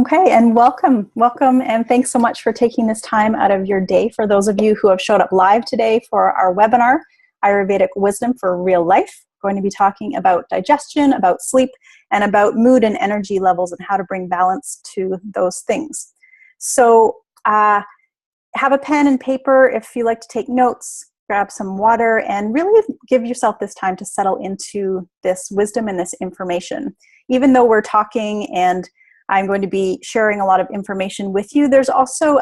Okay, and welcome, and thanks so much for taking this time out of your day. For those of you who have showed up live today for our webinar, Ayurvedic Wisdom for Real Life, we're going to be talking about digestion, about sleep, and about mood and energy levels and how to bring balance to those things. So have a pen and paper if you like to take notes, grab some water, and really give yourself this time to settle into this wisdom and this information. Even though we're talking and I'm going to be sharing a lot of information with you, there's also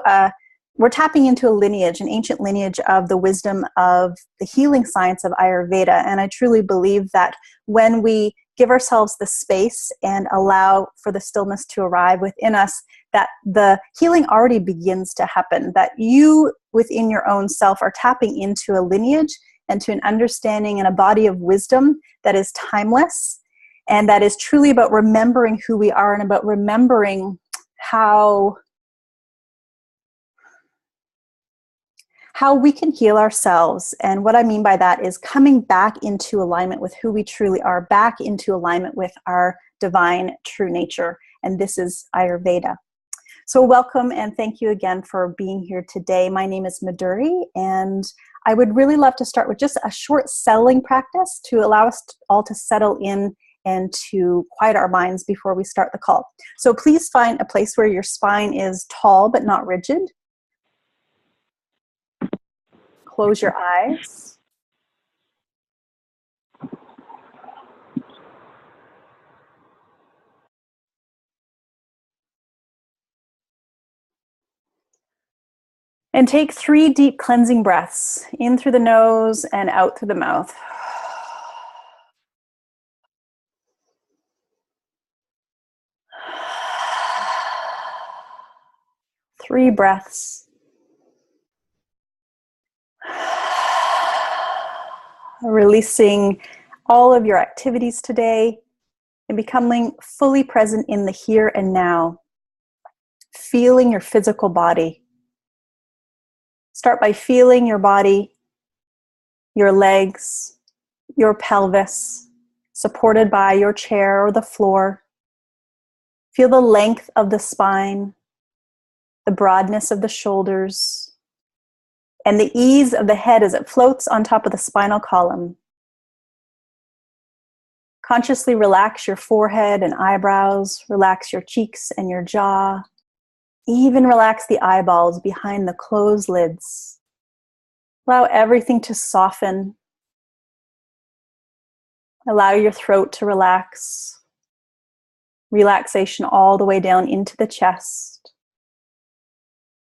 we're tapping into a lineage, an ancient lineage of the wisdom of the healing science of Ayurveda. And I truly believe that when we give ourselves the space and allow for the stillness to arrive within us, that the healing already begins to happen, that you within your own self are tapping into a lineage and to an understanding and a body of wisdom that is timeless. And that is truly about remembering who we are and about remembering how we can heal ourselves. And what I mean by that is coming back into alignment with who we truly are, back into alignment with our divine true nature. And this is Ayurveda. So welcome and thank you again for being here today. My name is Madhuri, and I would really love to start with just a short settling practice to allow us all to settle in and to quiet our minds before we start the call. So please find a place where your spine is tall but not rigid. Close your eyes. And take 3 deep cleansing breaths, in through the nose and out through the mouth. Three breaths. Releasing all of your activities today and becoming fully present in the here and now. Feeling your physical body. Start by feeling your body, your legs, your pelvis, supported by your chair or the floor. Feel the length of the spine, the broadness of the shoulders, and the ease of the head as it floats on top of the spinal column. Consciously relax your forehead and eyebrows, relax your cheeks and your jaw, even relax the eyeballs behind the closed lids. Allow everything to soften. Allow your throat to relax. Relaxation all the way down into the chest.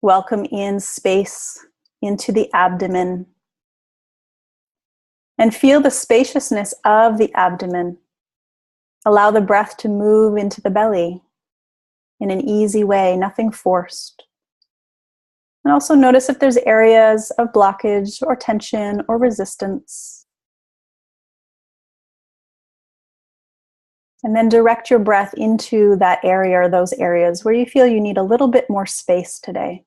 Welcome in space into the abdomen. And feel the spaciousness of the abdomen. Allow the breath to move into the belly in an easy way, nothing forced. And also notice if there's areas of blockage or tension or resistance. And then direct your breath into that area or those areas where you feel you need a little bit more space today.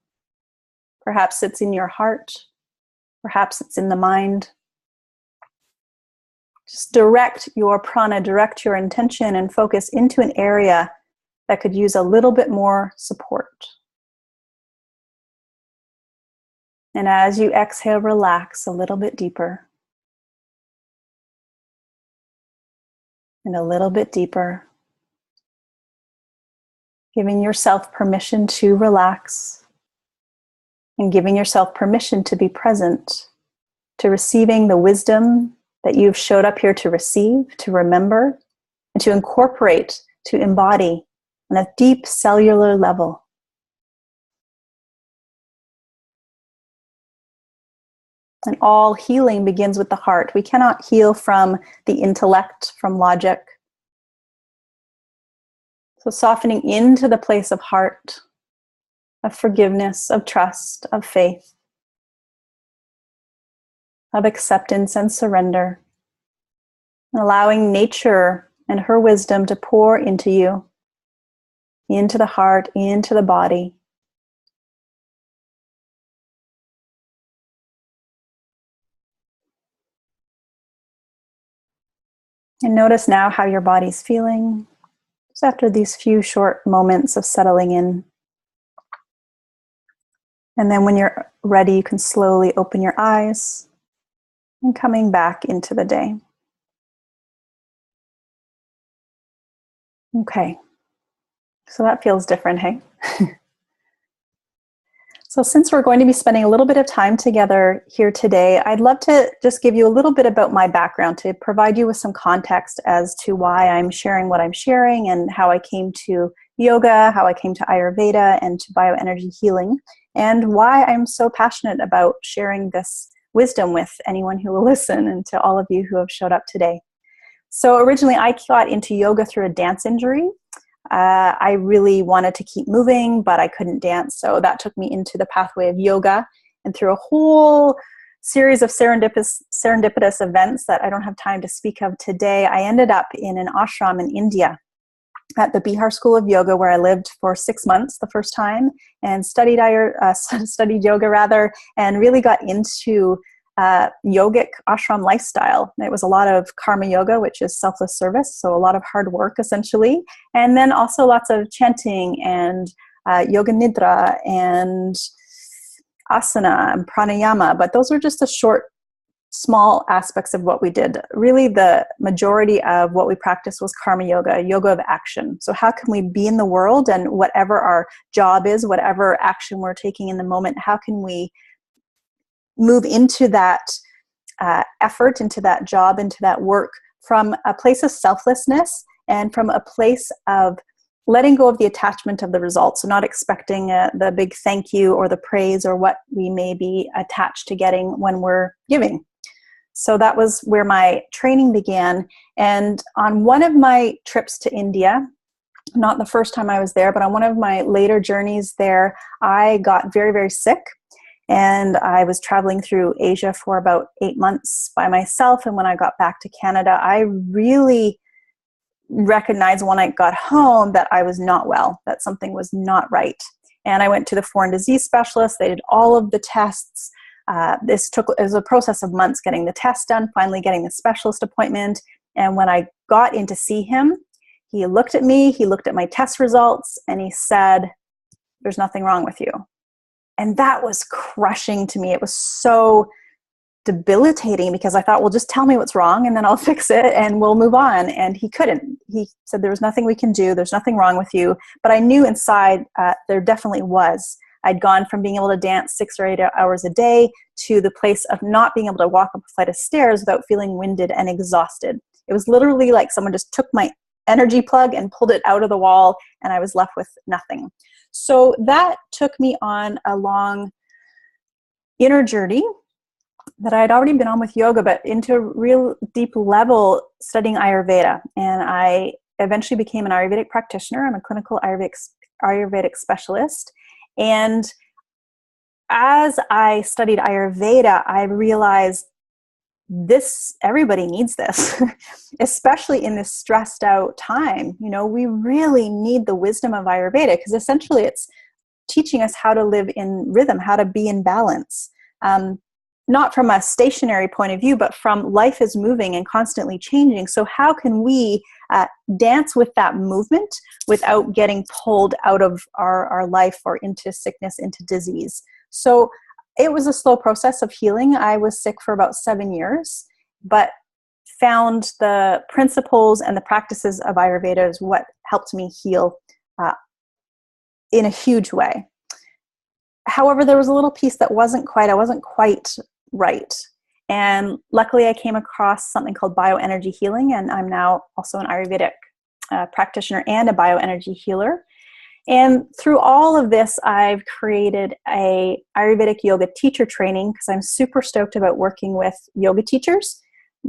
Perhaps it's in your heart. Perhaps it's in the mind. Just direct your prana, direct your intention and focus into an area that could use a little bit more support. And as you exhale, relax a little bit deeper. And a little bit deeper. Giving yourself permission to relax. And giving yourself permission to be present. To receiving the wisdom that you've showed up here to receive, to remember, and to incorporate, to embody on a deep cellular level. And all healing begins with the heart. We cannot heal from the intellect, from logic. So softening into the place of heart, of forgiveness, of trust, of faith, of acceptance and surrender. And allowing nature and her wisdom to pour into you, into the heart, into the body. And notice now how your body's feeling. So after these few short moments of settling in, and then when you're ready, you can slowly open your eyes and coming back into the day. Okay, so that feels different, hey? So since we're going to be spending a little bit of time together here today, I'd love to just give you a little bit about my background to provide you with some context as to why I'm sharing what I'm sharing and how I came to yoga, how I came to Ayurveda and to bioenergy healing, and why I'm so passionate about sharing this wisdom with anyone who will listen and to all of you who have showed up today. So originally I got into yoga through a dance injury. I really wanted to keep moving, but I couldn't dance. So that took me into the pathway of yoga. And through a whole series of serendipitous events that I don't have time to speak of today, I ended up in an ashram in India at the Bihar School of Yoga, where I lived for 6 months the first time and studied yoga and really got into yogic ashram lifestyle. It was a lot of karma yoga, which is selfless service, so a lot of hard work essentially, and then also lots of chanting and yoga nidra and asana and pranayama, but those are just the small aspects of what we did. Really the majority of what we practiced was karma yoga, yoga of action. So how can we be in the world, and whatever our job is, whatever action we're taking in the moment, how can we move into that effort, into that job, into that work from a place of selflessness and from a place of letting go of the attachment of the results. So not expecting the big thank you or the praise or what we may be attached to getting when we're giving. So that was where my training began. And on one of my trips to India, not the first time I was there, but on one of my later journeys there, I got very, very sick. And I was traveling through Asia for about 8 months by myself. And when I got back to Canada, I really recognized when I got home that I was not well, that something was not right. And I went to the foreign disease specialist. They did all of the tests. It was a process of months getting the test done, finally getting the specialist appointment. And when I got in to see him, he looked at me, he looked at my test results, and he said, "There's nothing wrong with you." And that was crushing to me. It was so debilitating because I thought, well, just tell me what's wrong and then I'll fix it and we'll move on. And he couldn't. He said, "There was nothing we can do. There's nothing wrong with you." But I knew inside there definitely was. I'd gone from being able to dance 6 or 8 hours a day to the place of not being able to walk up a flight of stairs without feeling winded and exhausted. It was literally like someone just took my energy plug and pulled it out of the wall and I was left with nothing. So that took me on a long inner journey that I had already been on with yoga, but into a real deep level studying Ayurveda. And I eventually became an Ayurvedic practitioner. I'm a clinical Ayurvedic specialist. And as I studied Ayurveda, I realized everybody needs this, especially in this stressed out time. You know, we really need the wisdom of Ayurveda because essentially it's teaching us how to live in rhythm, how to be in balance. Not from a stationary point of view, but from life is moving and constantly changing. So how can we dance with that movement without getting pulled out of our life or into sickness, into disease? So it was a slow process of healing. I was sick for about 7 years, but found the principles and the practices of Ayurveda is what helped me heal in a huge way. However, there was a little piece that I wasn't quite right. And luckily I came across something called bioenergy healing, and I'm now also an Ayurvedic practitioner and a bioenergy healer. And through all of this, I've created a Ayurvedic yoga teacher training because I'm super stoked about working with yoga teachers,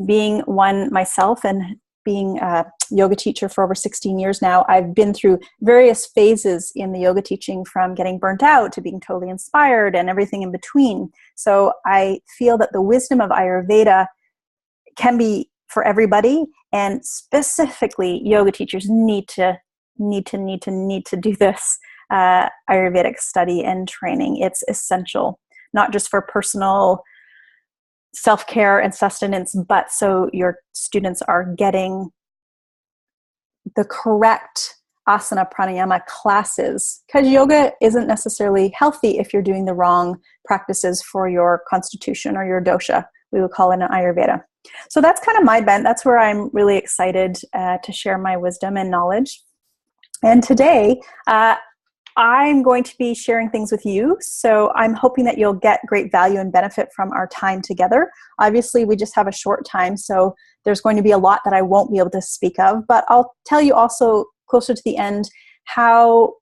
being one myself and being a yoga teacher for over 16 years now. I've been through various phases in the yoga teaching, from getting burnt out to being totally inspired and everything in between. So I feel that the wisdom of Ayurveda can be for everybody, and specifically yoga teachers need to do this Ayurvedic study and training. It's essential, not just for personal self-care and sustenance, but so your students are getting the correct asana pranayama classes, because yoga isn't necessarily healthy if you're doing the wrong practices for your constitution or your dosha. We would call it an Ayurveda. So that's kind of my bent. That's where I'm really excited to share my wisdom and knowledge. And today, I'm going to be sharing things with you. So I'm hoping that you'll get great value and benefit from our time together. Obviously, we just have a short time, so there's going to be a lot that I won't be able to speak of, but I'll tell you also closer to the end how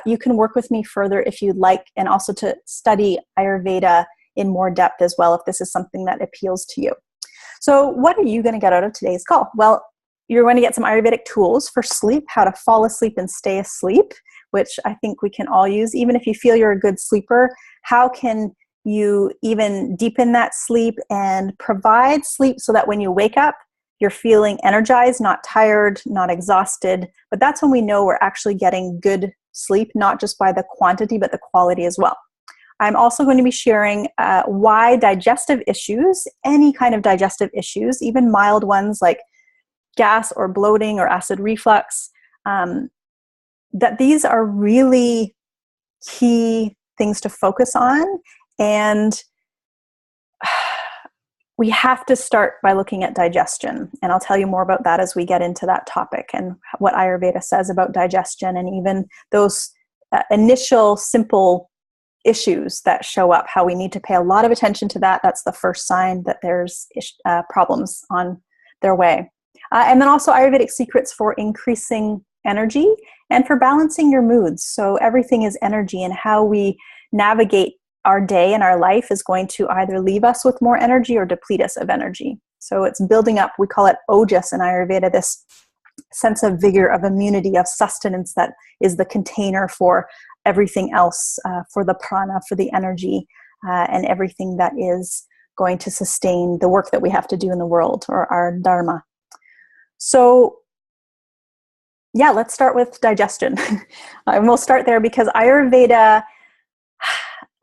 you can work with me further if you'd like, and also to study Ayurveda in more depth as well if this is something that appeals to you. So what are you going to get out of today's call? Well, you're going to get some Ayurvedic tools for sleep, how to fall asleep and stay asleep, which I think we can all use. Even if you feel you're a good sleeper, how can you even deepen that sleep and provide sleep so that when you wake up, you're feeling energized, not tired, not exhausted. But that's when we know we're actually getting good sleep, not just by the quantity, but the quality as well. I'm also going to be sharing why digestive issues, any kind of digestive issues, even mild ones like gas or bloating or acid reflux, that these are really key things to focus on. And we have to start by looking at digestion. And I'll tell you more about that as we get into that topic and what Ayurveda says about digestion and even those initial simple issues that show up, how we need to pay a lot of attention to that. That's the first sign that there's problems on their way. And then also Ayurvedic secrets for increasing energy and for balancing your moods. So everything is energy, and how we navigate our day and our life is going to either leave us with more energy or deplete us of energy. So it's building up, we call it ojas in Ayurveda, this sense of vigor, of immunity, of sustenance that is the container for everything else, for the prana, for the energy, and everything that is going to sustain the work that we have to do in the world, or our dharma. So yeah, let's start with digestion. And we'll start there because Ayurveda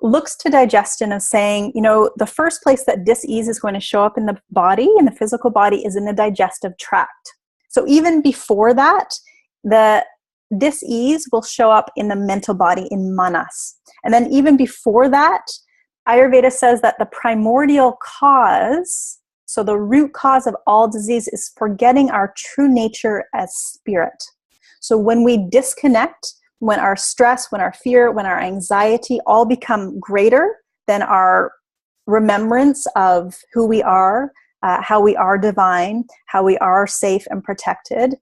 looks to digestion as saying, the first place that dis-ease is going to show up in the body, in the physical body, is in the digestive tract. So even before that, the dis-ease will show up in the mental body, in manas. And then even before that, Ayurveda says that the primordial cause, so the root cause of all disease, is forgetting our true nature as spirit. So when we disconnect, when our stress, when our fear, when our anxiety all become greater than our remembrance of who we are, how we are divine, how we are safe and protected,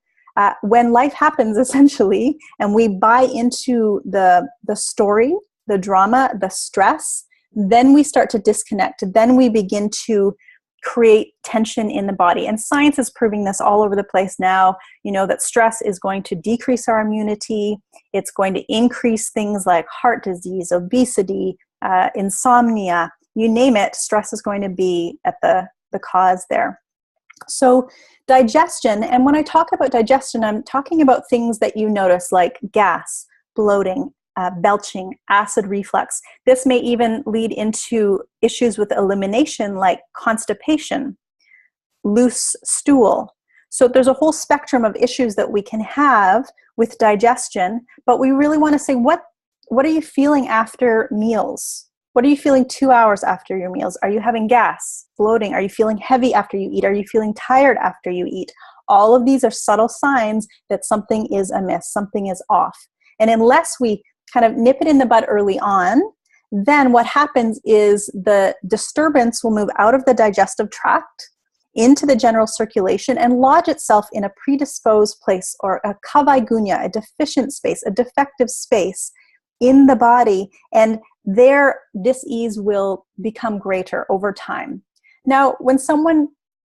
when life happens essentially, and we buy into the story, the drama, the stress, then we start to disconnect. Then we begin to create tension in the body. And science is proving this all over the place now, that stress is going to decrease our immunity. It's going to increase things like heart disease, obesity, insomnia, you name it. Stress is going to be at the cause there. So digestion, and when I talk about digestion, I'm talking about things that you notice like gas, bloating, belching, acid reflux. This may even lead into issues with elimination like constipation, loose stool. So there's a whole spectrum of issues that we can have with digestion, but we really want to say, what are you feeling after meals? What are you feeling 2 hours after your meals? Are you having gas, bloating? Are you feeling heavy after you eat? Are you feeling tired after you eat? All of these are subtle signs that something is amiss, something is off. And unless we kind of nip it in the bud early on, then what happens is the disturbance will move out of the digestive tract into the general circulation and lodge itself in a predisposed place, or a kavaigunya, a deficient space, a defective space in the body, and their dis-ease will become greater over time. Now, when someone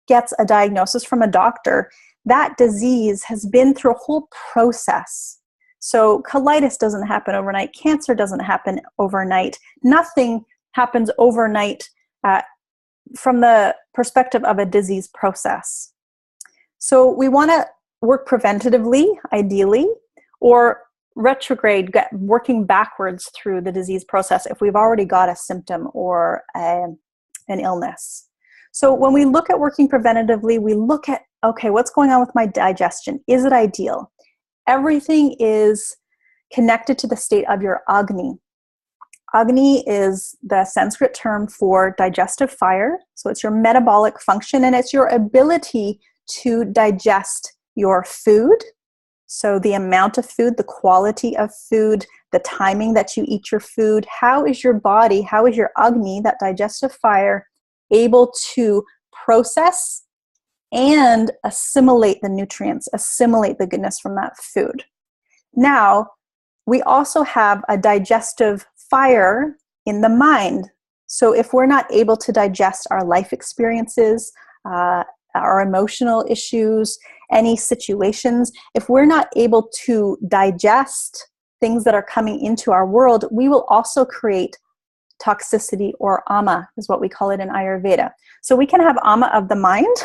gets a diagnosis from a doctor, that disease has been through a whole process. So colitis doesn't happen overnight. Cancer doesn't happen overnight. Nothing happens overnight from the perspective of a disease process. So we want to work preventatively, ideally, or retrograde, working backwards through the disease process if we've already got a symptom or an illness. So when we look at working preventatively, we look at, okay, what's going on with my digestion? Is it ideal? everything is connected to the state of your Agni. Agni is the Sanskrit term for digestive fire. So it's your metabolic function, and it's your ability to digest your food. So the amount of food, the quality of food, the timing that you eat your food. How is your body, how is your Agni, that digestive fire, able to process and assimilate the nutrients, assimilate the goodness from that food? Now, we also have a digestive fire in the mind. So if we're not able to digest our life experiences, our emotional issues, any situations, if we're not able to digest things that are coming into our world, we will also create toxicity, or ama is what we call it in Ayurveda. So we can have ama of the mind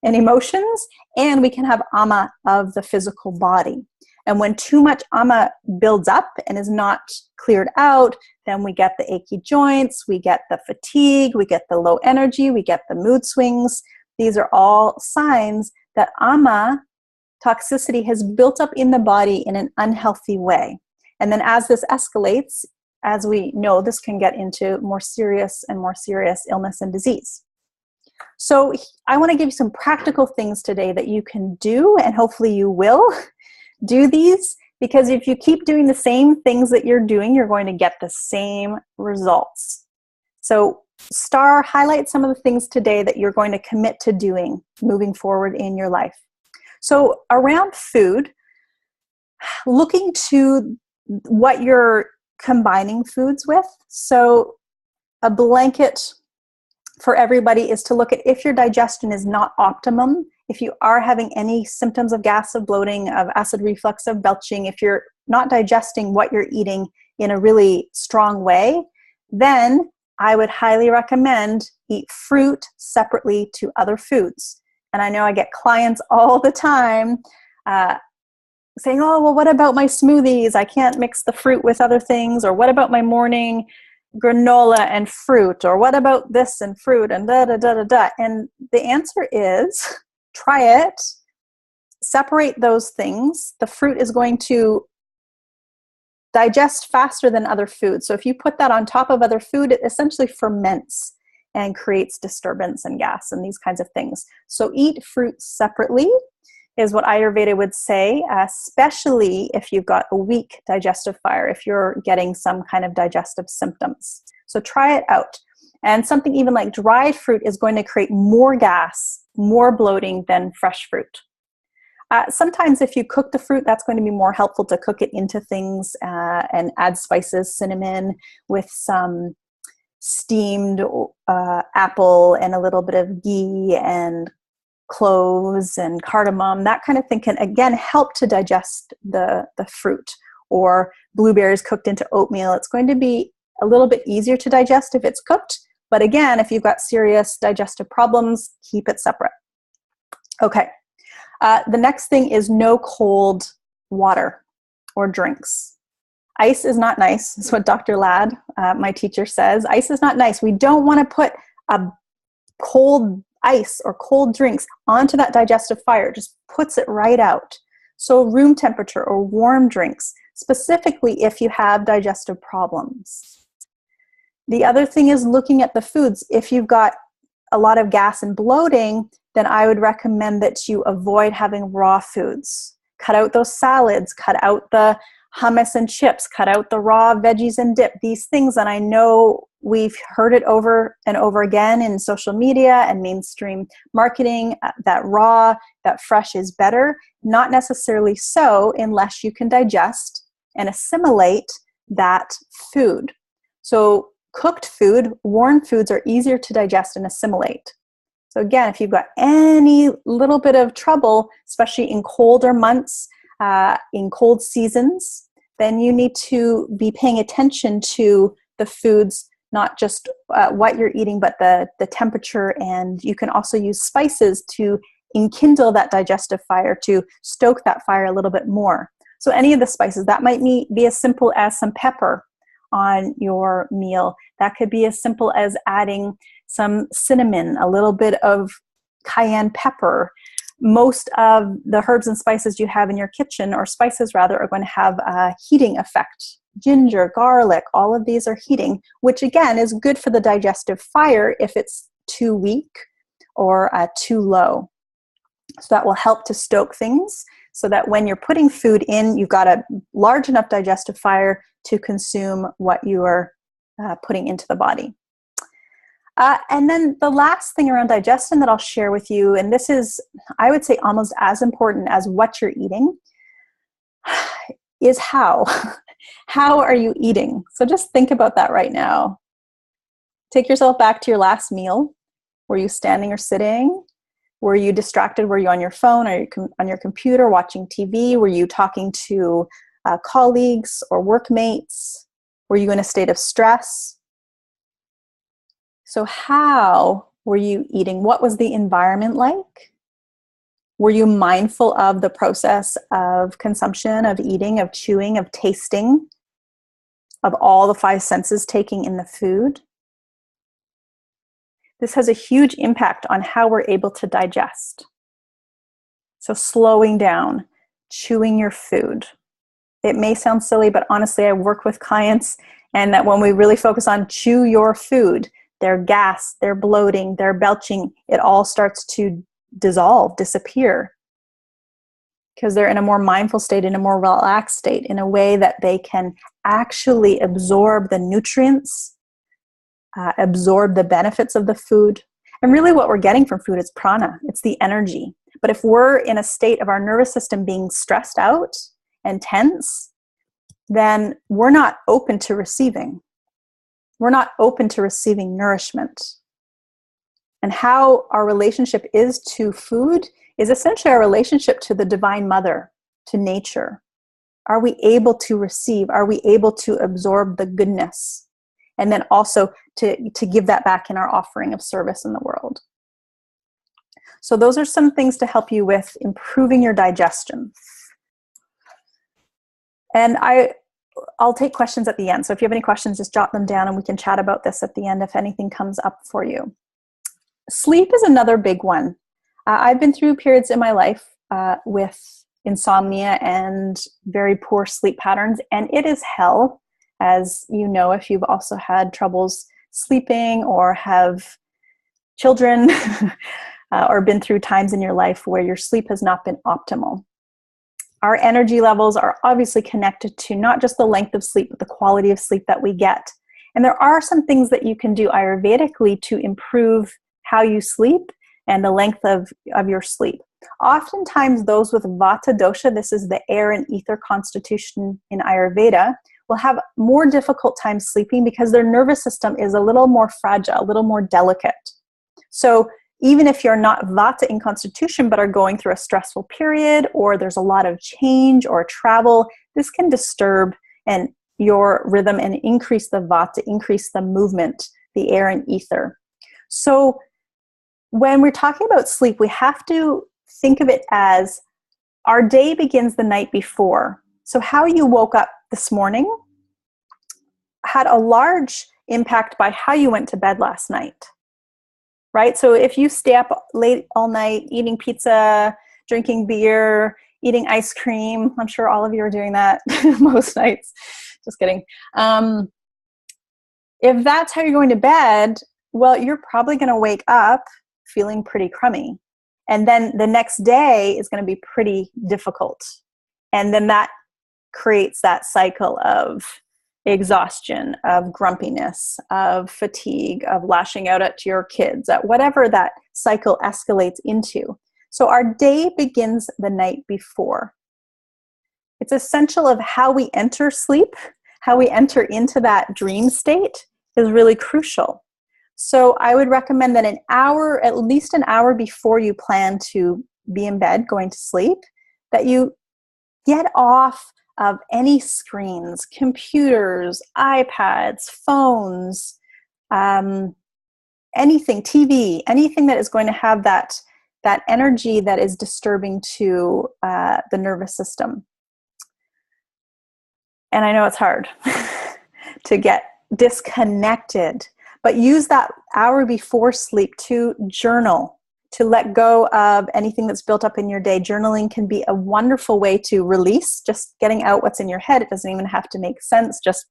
and emotions, and we can have ama of the physical body. And when too much ama builds up and is not cleared out, then we get the achy joints, we get the fatigue, we get the low energy, we get the mood swings. These are all signs that ama toxicity has built up in the body in an unhealthy way. And then as this escalates, as we know, this can get into more serious and more serious illness and disease. So I want to give you some practical things today that you can do, and hopefully you will do these, because if you keep doing the same things that you're doing, you're going to get the same results. So highlight some of the things today that you're going to commit to doing moving forward in your life. So around food, looking to what you're combining foods with. So a blanket for everybody is to look at if your digestion is not optimum, if you are having any symptoms of gas, of bloating, of acid reflux, of belching, if you're not digesting what you're eating in a really strong way, then I would highly recommend eat fruit separately to other foods. And I know I get clients all the time saying, oh, well, what about my smoothies? I can't mix the fruit with other things. Or what about my morning granola and fruit? Or what about this and fruit and da-da-da-da-da? And the answer is, try it, separate those things. The fruit is going to digest faster than other foods. So if you put that on top of other food, it essentially ferments and creates disturbance and gas and these kinds of things. So eat fruit separately is what Ayurveda would say, especially if you've got a weak digestive fire, if you're getting some kind of digestive symptoms. So try it out. And something even like dried fruit is going to create more gas, more bloating than fresh fruit. Sometimes if you cook the fruit, that's going to be more helpful to cook it into things and add spices, cinnamon with some steamed apple and a little bit of ghee and cloves and cardamom. That kind of thing can, again, help to digest the fruit. Or blueberries cooked into oatmeal. It's going to be a little bit easier to digest if it's cooked. But again, if you've got serious digestive problems, keep it separate. Okay. The next thing is no cold water or drinks. Ice is not nice. That's what Dr. Ladd, my teacher, says. Ice is not nice. We don't want to put a cold ice or cold drinks onto that digestive fire. It just puts it right out. So room temperature or warm drinks, specifically if you have digestive problems. The other thing is looking at the foods. If you've got a lot of gas and bloating, then I would recommend that you avoid having raw foods. Cut out those salads, cut out the hummus and chips, cut out the raw veggies and dip, these things. And I know we've heard it over and over again in social media and mainstream marketing, that raw, that fresh is better. Not necessarily so unless you can digest and assimilate that food. So cooked food, warm foods are easier to digest and assimilate. So again, if you've got any little bit of trouble, especially in colder months, in cold seasons, then you need to be paying attention to the foods, not just what you're eating, but the temperature. And you can also use spices to enkindle that digestive fire, to stoke that fire a little bit more. So any of the spices, that might be as simple as some pepper on your meal. That could be as simple as adding some cinnamon, a little bit of cayenne pepper, Most of the herbs and spices you have in your kitchen, or spices rather, are going to have a heating effect. Ginger, garlic, all of these are heating, which again is good for the digestive fire if it's too weak or too low. So that will help to stoke things so that when you're putting food in, you've got a large enough digestive fire to consume what you are putting into the body. And then the last thing around digestion that I'll share with you, and this is, I would say, almost as important as what you're eating, is how. How are you eating? So just think about that right now. Take yourself back to your last meal. Were you standing or sitting? Were you distracted? Were you on your phone or on your computer watching TV? Were you talking to colleagues or workmates? Were you in a state of stress? So how were you eating? What was the environment like? Were you mindful of the process of consumption, of eating, of chewing, of tasting, of all the five senses taking in the food? This has a huge impact on how we're able to digest. So slowing down, chewing your food. It may sound silly, but honestly, I work with clients, and that when we really focus on chew your food, their gas, their bloating, their belching, it all starts to dissolve, disappear, because they're in a more mindful state, in a more relaxed state, in a way that they can actually absorb the nutrients, absorb the benefits of the food. And really what we're getting from food is prana. It's the energy. But if we're in a state of our nervous system being stressed out and tense, then we're not open to receiving. We're not open to receiving nourishment. And how our relationship is to food is essentially our relationship to the Divine Mother, to nature. Are we able to receive? Are we able to absorb the goodness? And then also to give that back in our offering of service in the world. So those are some things to help you with improving your digestion. And I'll take questions at the end. So if you have any questions, just jot them down and we can chat about this at the end if anything comes up for you. Sleep is another big one. I've been through periods in my life with insomnia and very poor sleep patterns, and it is hell, as you know, if you've also had troubles sleeping or have children or been through times in your life where your sleep has not been optimal. Our energy levels are obviously connected to not just the length of sleep, but the quality of sleep that we get. And there are some things that you can do Ayurvedically to improve how you sleep and the length of your sleep. Oftentimes those with Vata dosha, this is the air and ether constitution in Ayurveda, will have more difficult time sleeping because their nervous system is a little more fragile, a little more delicate. So even if you're not Vata in constitution but are going through a stressful period, or there's a lot of change or travel, this can disturb your rhythm and increase the Vata, increase the movement, the air and ether. So when we're talking about sleep, we have to think of it as our day begins the night before. So how you woke up this morning had a large impact by how you went to bed last night, right? So if you stay up late all night eating pizza, drinking beer, eating ice cream, I'm sure all of you are doing that most nights. Just kidding. If that's how you're going to bed, well, you're probably going to wake up feeling pretty crummy. And then the next day is going to be pretty difficult. And then that creates that cycle of exhaustion, of grumpiness, of fatigue, of lashing out at your kids, at whatever that cycle escalates into. So our day begins the night before. It's essential of how we enter sleep, how we enter into that dream state is really crucial. So I would recommend that at least an hour before you plan to be in bed going to sleep, that you get off of any screens, computers, iPads, phones, anything, TV, anything that is going to have that energy that is disturbing to the nervous system. And I know it's hard to get disconnected, but use that hour before sleep to journal, to let go of anything that's built up in your day. Journaling can be a wonderful way to release, just getting out what's in your head. It doesn't even have to make sense, just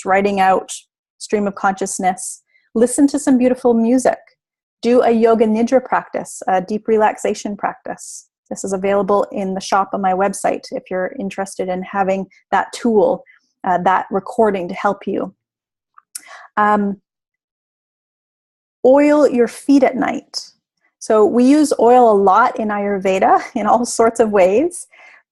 writing out, stream of consciousness. Listen to some beautiful music. Do a yoga nidra practice, a deep relaxation practice. This is available in the shop on my website if you're interested in having that tool, that recording to help you. Oil your feet at night. So we use oil a lot in Ayurveda in all sorts of ways,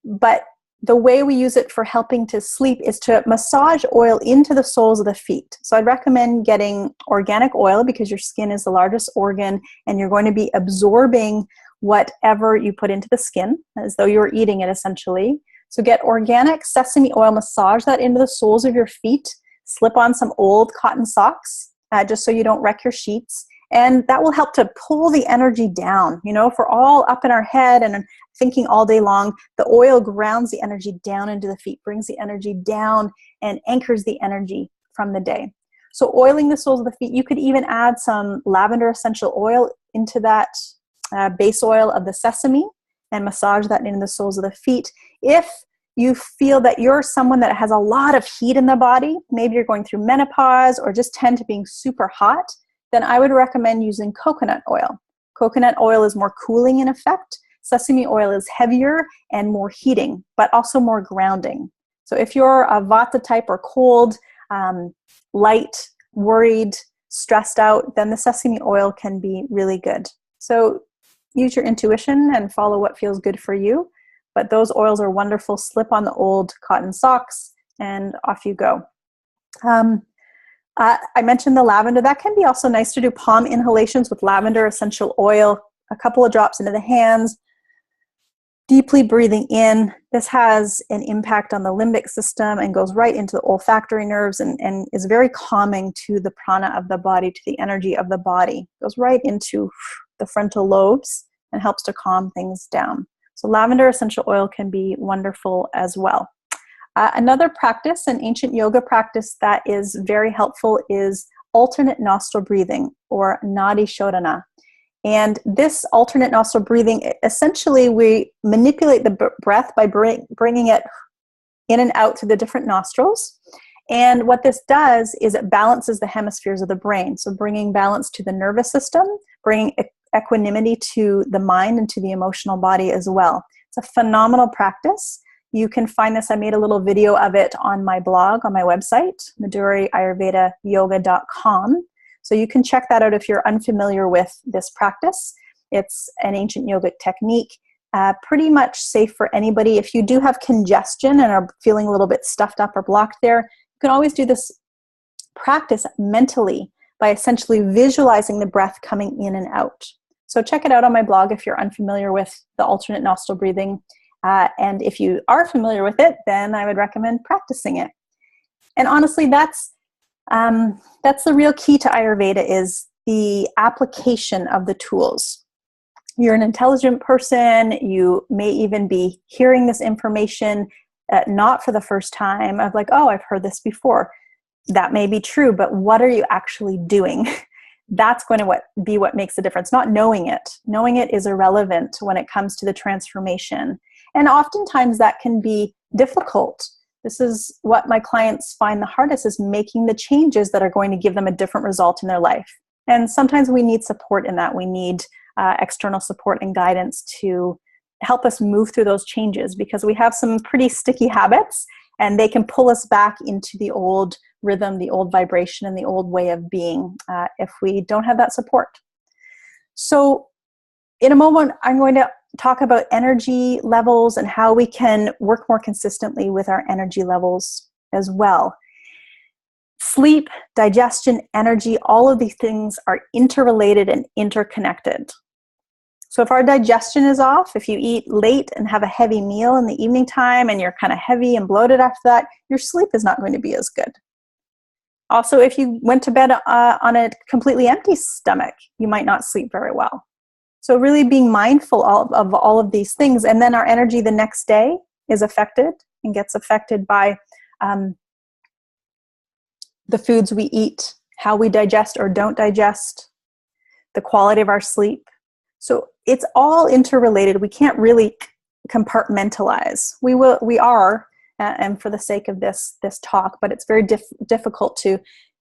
but the way we use it for helping to sleep is to massage oil into the soles of the feet. So I'd recommend getting organic oil because your skin is the largest organ and you're going to be absorbing whatever you put into the skin as though you're eating it essentially. So get organic sesame oil, massage that into the soles of your feet, slip on some old cotton socks just so you don't wreck your sheets. And that will help to pull the energy down. You know, if we're all up in our head and thinking all day long, the oil grounds the energy down into the feet, brings the energy down and anchors the energy from the day. So oiling the soles of the feet, you could even add some lavender essential oil into that base oil of the sesame and massage that into the soles of the feet. If you feel that you're someone that has a lot of heat in the body, maybe you're going through menopause or just tend to being super hot, then I would recommend using coconut oil. Coconut oil is more cooling in effect. Sesame oil is heavier and more heating, but also more grounding. So if you're a Vata type or cold, light, worried, stressed out, then the sesame oil can be really good. So use your intuition and follow what feels good for you. But those oils are wonderful. Slip on the old cotton socks and off you go. I mentioned the lavender. That can be also nice to do palm inhalations with lavender essential oil, a couple of drops into the hands, deeply breathing in. This has an impact on the limbic system and goes right into the olfactory nerves and is very calming to the prana of the body, to the energy of the body. Goes right into the frontal lobes and helps to calm things down. So lavender essential oil can be wonderful as well. Another practice, an ancient yoga practice that is very helpful is alternate nostril breathing or nadi shodhana. And this alternate nostril breathing, essentially we manipulate the breath by bringing it in and out through the different nostrils. And what this does is it balances the hemispheres of the brain. So bringing balance to the nervous system, bringing equanimity to the mind and to the emotional body as well. It's a phenomenal practice. You can find this. I made a little video of it on my blog, on my website, madhuriayurvedayoga.com. So you can check that out if you're unfamiliar with this practice. It's an ancient yogic technique, pretty much safe for anybody. If you do have congestion and are feeling a little bit stuffed up or blocked there, you can always do this practice mentally by essentially visualizing the breath coming in and out. So check it out on my blog if you're unfamiliar with the alternate nostril breathing. And if you are familiar with it, then I would recommend practicing it. And honestly, that's the real key to Ayurveda is the application of the tools. You're an intelligent person. You may even be hearing this information not for the first time of like, oh, I've heard this before. That may be true, but what are you actually doing? That's going to be what makes the difference, not knowing it. Knowing it is irrelevant when it comes to the transformation. And oftentimes that can be difficult. This is what my clients find the hardest, is making the changes that are going to give them a different result in their life. And sometimes we need support in that. We need external support and guidance to help us move through those changes because we have some pretty sticky habits and they can pull us back into the old rhythm, the old vibration, and the old way of being if we don't have that support. So in a moment, I'm going to talk about energy levels and how we can work more consistently with our energy levels as well. Sleep, digestion, energy, all of these things are interrelated and interconnected. So if our digestion is off, if you eat late and have a heavy meal in the evening time and you're kind of heavy and bloated after that, your sleep is not going to be as good. Also, if you went to bed on a completely empty stomach, you might not sleep very well. So really being mindful of all of these things, and then our energy the next day is affected and gets affected by the foods we eat, how we digest or don't digest, the quality of our sleep. So it's all interrelated. We can't really compartmentalize. We are, and for the sake of this talk, but it's very difficult to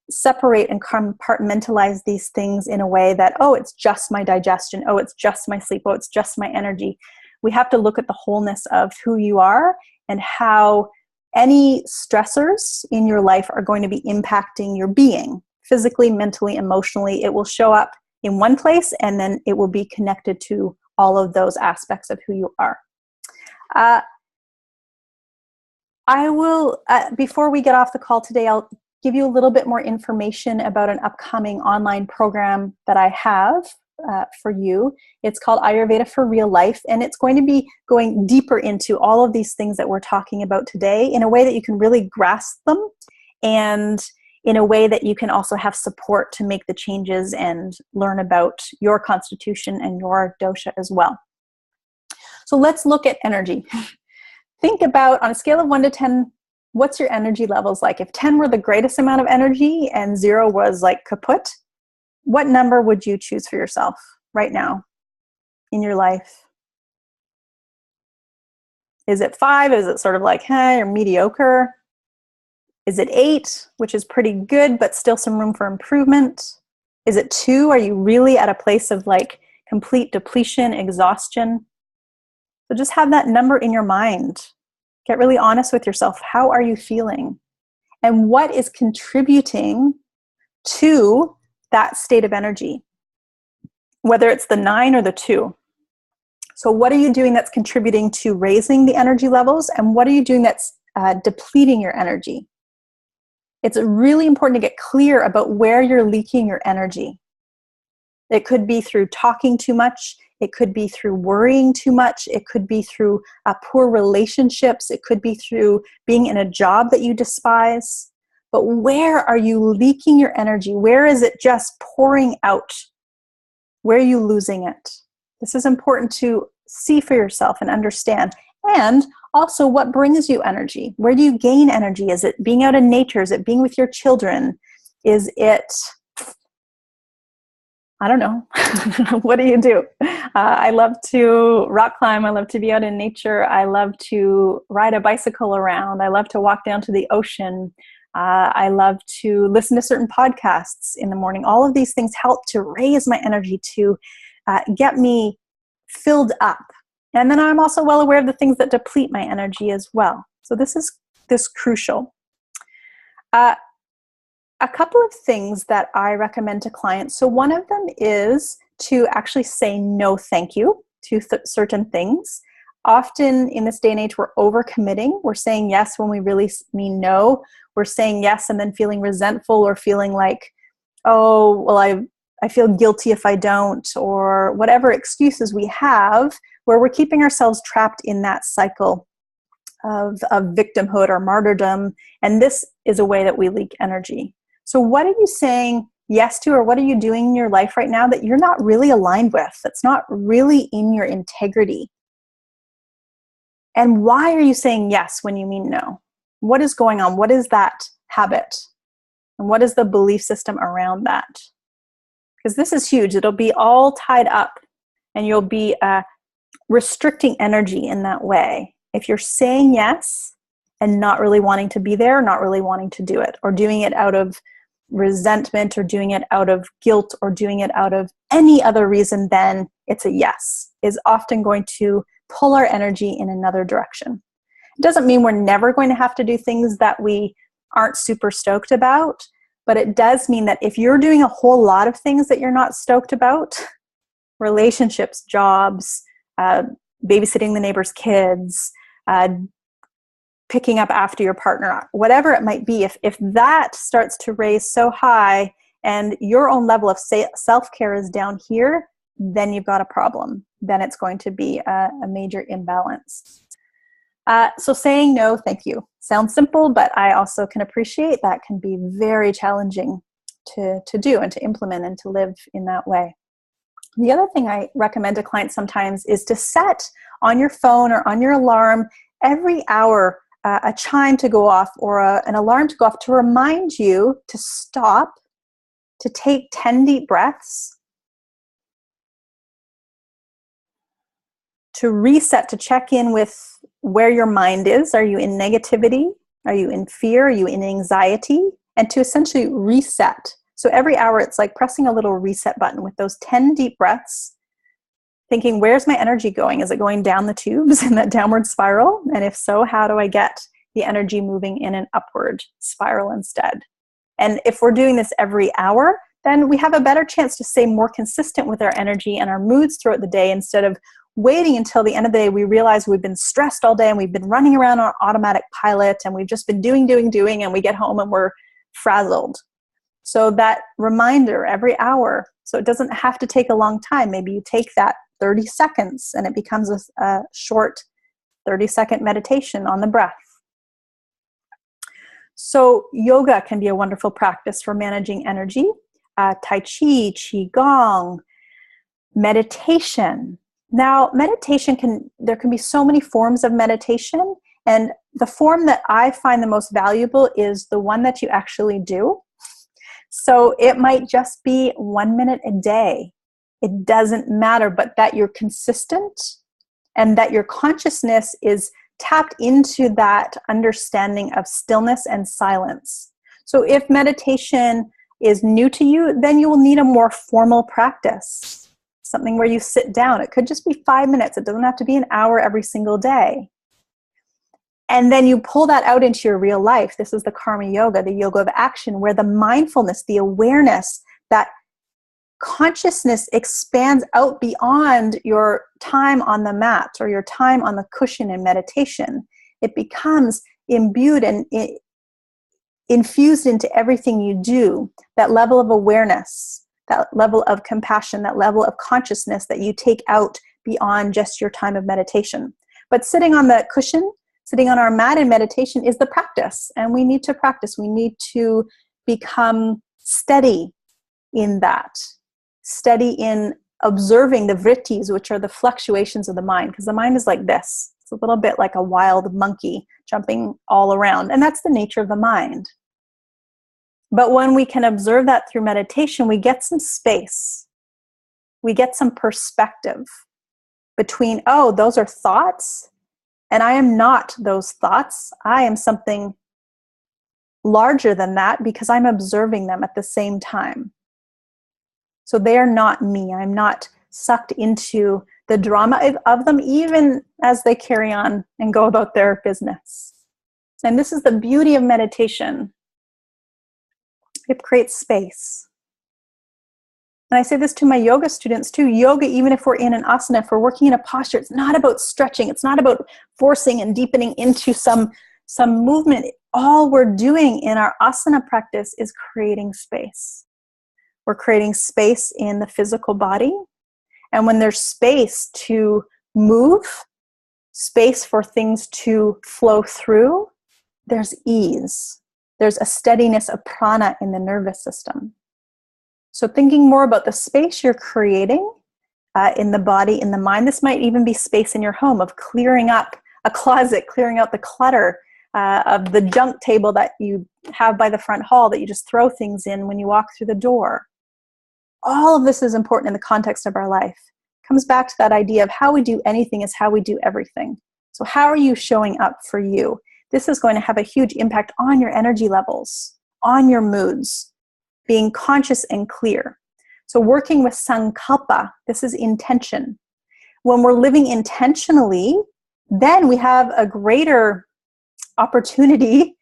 separate and compartmentalize these things in a way that, oh, it's just my digestion, oh, it's just my sleep, oh, it's just my energy. We have to look at the wholeness of who you are and how any stressors in your life are going to be impacting your being, physically, mentally, emotionally. It will show up in one place, and then it will be connected to all of those aspects of who you are. I will, before we get off the call today, I'll give you a little bit more information about an upcoming online program that I have for you. It's called Ayurveda for Real Life, and it's going to be going deeper into all of these things that we're talking about today in a way that you can really grasp them, and in a way that you can also have support to make the changes and learn about your constitution and your dosha as well. So let's look at energy. Think about, on a scale of 1 to 10, what's your energy levels like? If 10 were the greatest amount of energy and 0 was like kaput, what number would you choose for yourself right now in your life? Is it 5? Is it sort of like, hey, or mediocre? Is it 8, which is pretty good, but still some room for improvement? Is it 2? Are you really at a place of like complete depletion, exhaustion? So just have that number in your mind. Get really honest with yourself. How are you feeling? And what is contributing to that state of energy? Whether it's the 9 or the 2. So what are you doing that's contributing to raising the energy levels? And what are you doing that's depleting your energy? It's really important to get clear about where you're leaking your energy. It could be through talking too much. It could be through worrying too much. It could be through poor relationships. It could be through being in a job that you despise. But where are you leaking your energy? Where is it just pouring out? Where are you losing it? This is important to see for yourself and understand. And also, what brings you energy? Where do you gain energy? Is it being out in nature? Is it being with your children? Is it, I don't know. What do you do? I love to rock climb. I love to be out in nature. I love to ride a bicycle around. I love to walk down to the ocean. I love to listen to certain podcasts in the morning. All of these things help to raise my energy, to get me filled up. And then I'm also well aware of the things that deplete my energy as well. So this is crucial. A couple of things that I recommend to clients. So one of them is to actually say no thank you to certain things. Often in this day and age, we're overcommitting. We're saying yes when we really mean no. We're saying yes and then feeling resentful or feeling like, oh, well, I feel guilty if I don't, or whatever excuses we have, where we're keeping ourselves trapped in that cycle of victimhood or martyrdom. And this is a way that we leak energy. So what are you saying yes to, or what are you doing in your life right now that you're not really aligned with, that's not really in your integrity? And why are you saying yes when you mean no? What is going on? What is that habit? And what is the belief system around that? Because this is huge. It'll be all tied up, and you'll be restricting energy in that way. If you're saying yes and not really wanting to be there, not really wanting to do it, or doing it out of resentment, or doing it out of guilt, or doing it out of any other reason than it's a yes, is often going to pull our energy in another direction. It doesn't mean we're never going to have to do things that we aren't super stoked about, but it does mean that if you're doing a whole lot of things that you're not stoked about, relationships, jobs, babysitting the neighbor's kids, picking up after your partner, whatever it might be, if that starts to raise so high and your own level of self-care is down here, then you've got a problem. Then it's going to be a major imbalance. So saying no, thank you. Sounds simple, but I also can appreciate that can be very challenging to do and to implement and to live in that way. The other thing I recommend to clients sometimes is to set on your phone or on your alarm every hour a chime to go off, or an alarm to go off, to remind you to stop, to take 10 deep breaths, to reset, to check in with where your mind is. Are you in negativity? Are you in fear? Are you in anxiety? And to essentially reset. So every hour, it's like pressing a little reset button with those 10 deep breaths, thinking, where's my energy going? Is it going down the tubes in that downward spiral? And if so, how do I get the energy moving in an upward spiral instead? And if we're doing this every hour, then we have a better chance to stay more consistent with our energy and our moods throughout the day, instead of waiting until the end of the day. We realize we've been stressed all day and we've been running around on automatic pilot and we've just been doing, and we get home and we're frazzled. So that reminder every hour, so it doesn't have to take a long time. Maybe you take that 30 seconds and it becomes a short 30-second meditation on the breath. So yoga can be a wonderful practice for managing energy. Tai Chi, Qigong, meditation. Now, there can be so many forms of meditation, and the form that I find the most valuable is the one that you actually do. So it might just be 1 minute a day. It doesn't matter, but that you're consistent and that your consciousness is tapped into that understanding of stillness and silence. So if meditation is new to you, then you will need a more formal practice, something where you sit down. It could just be 5 minutes. It doesn't have to be an hour every single day. And then you pull that out into your real life. This is the karma yoga, the yoga of action, where the mindfulness, the awareness, that consciousness expands out beyond your time on the mat or your time on the cushion in meditation. It becomes imbued and infused into everything you do. That level of awareness, that level of compassion, that level of consciousness that you take out beyond just your time of meditation. But sitting on the cushion, sitting on our mat in meditation is the practice. And we need to practice. We need to become steady in that. Steady in observing the vrittis, which are the fluctuations of the mind. Because the mind is like this. It's a little bit like a wild monkey jumping all around. And that's the nature of the mind. But when we can observe that through meditation, we get some space. We get some perspective between, oh, those are thoughts, and I am not those thoughts. I am something larger than that because I'm observing them at the same time. So they are not me. I'm not sucked into the drama of them, even as they carry on and go about their business. And this is the beauty of meditation. It creates space. And I say this to my yoga students too. Yoga, even if we're in an asana, if we're working in a posture, it's not about stretching. It's not about forcing and deepening into some movement. All we're doing in our asana practice is creating space. We're creating space in the physical body. And when there's space to move, space for things to flow through, there's ease. There's a steadiness of prana in the nervous system. So thinking more about the space you're creating in the body, in the mind. This might even be space in your home of clearing up a closet, clearing out the clutter of the junk table that you have by the front hall that you just throw things in when you walk through the door. All of this is important in the context of our life. It comes back to that idea of how we do anything is how we do everything. So how are you showing up for you? This is going to have a huge impact on your energy levels, on your moods, being conscious and clear. So working with sankalpa, this is intention. When we're living intentionally, then we have a greater opportunity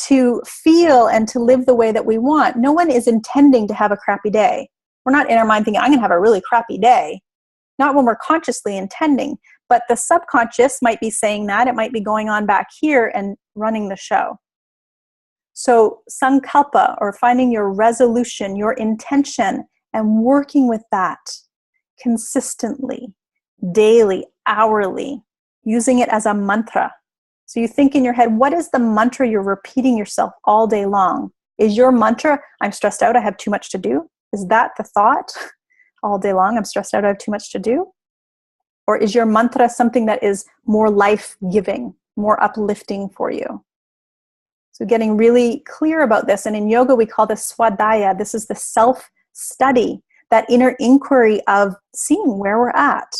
to feel and to live the way that we want. No one is intending to have a crappy day. We're not in our mind thinking, I'm going to have a really crappy day. Not when we're consciously intending. But the subconscious might be saying that. It might be going on back here and running the show. So sankalpa, or finding your resolution, your intention, and working with that consistently, daily, hourly, using it as a mantra. So you think in your head, what is the mantra you're repeating yourself all day long? Is your mantra, I'm stressed out, I have too much to do? Is that the thought all day long? I'm stressed out, I have too much to do? Or is your mantra something that is more life-giving, more uplifting for you? So getting really clear about this. And in yoga, we call this swadhyaya. This is the self-study, that inner inquiry of seeing where we're at.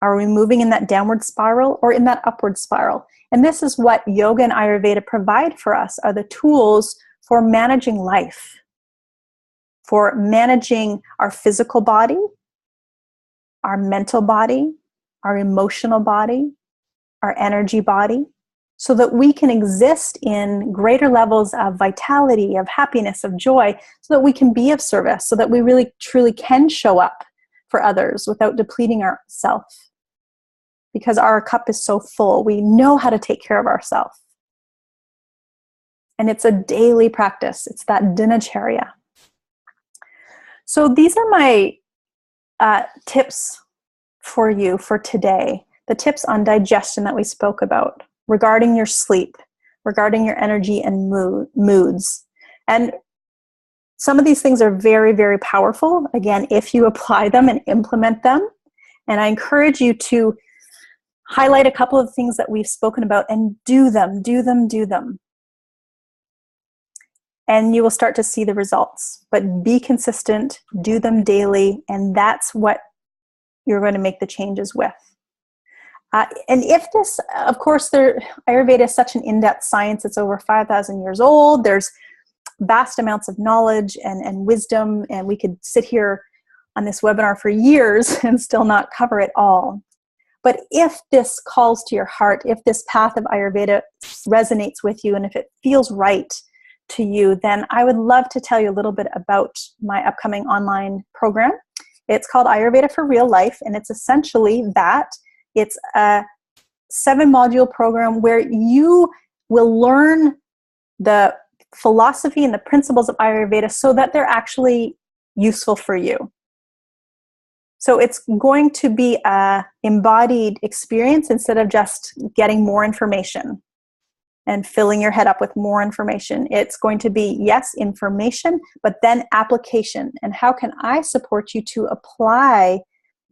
Are we moving in that downward spiral or in that upward spiral? And this is what yoga and Ayurveda provide for us, are the tools for managing life, for managing our physical body, our mental body, our emotional body, our energy body, so that we can exist in greater levels of vitality, of happiness, of joy, so that we can be of service, so that we really truly can show up for others without depleting ourselves. Because our cup is so full, we know how to take care of ourselves. And it's a daily practice. It's that dinacharya. So these are my tips for you for today. The tips on digestion that we spoke about, regarding your sleep, regarding your energy and moods. And some of these things are very, very powerful, again, if you apply them and implement them. And I encourage you to highlight a couple of things that we've spoken about and do them. And you will start to see the results. But be consistent, do them daily, and that's what you're going to make the changes with. And if this, of course, Ayurveda is such an in-depth science. It's over 5,000 years old. There's vast amounts of knowledge and wisdom, and we could sit here on this webinar for years and still not cover it all. But if this calls to your heart, if this path of Ayurveda resonates with you, and if it feels right to you, then I would love to tell you a little bit about my upcoming online program. It's called Ayurveda for Real Life, and it's essentially that. It's a 7-module program where you will learn the philosophy and the principles of Ayurveda so that they're actually useful for you. So it's going to be an embodied experience instead of just getting more information and filling your head up with more information. It's going to be, yes, information, but then application. And how can I support you to apply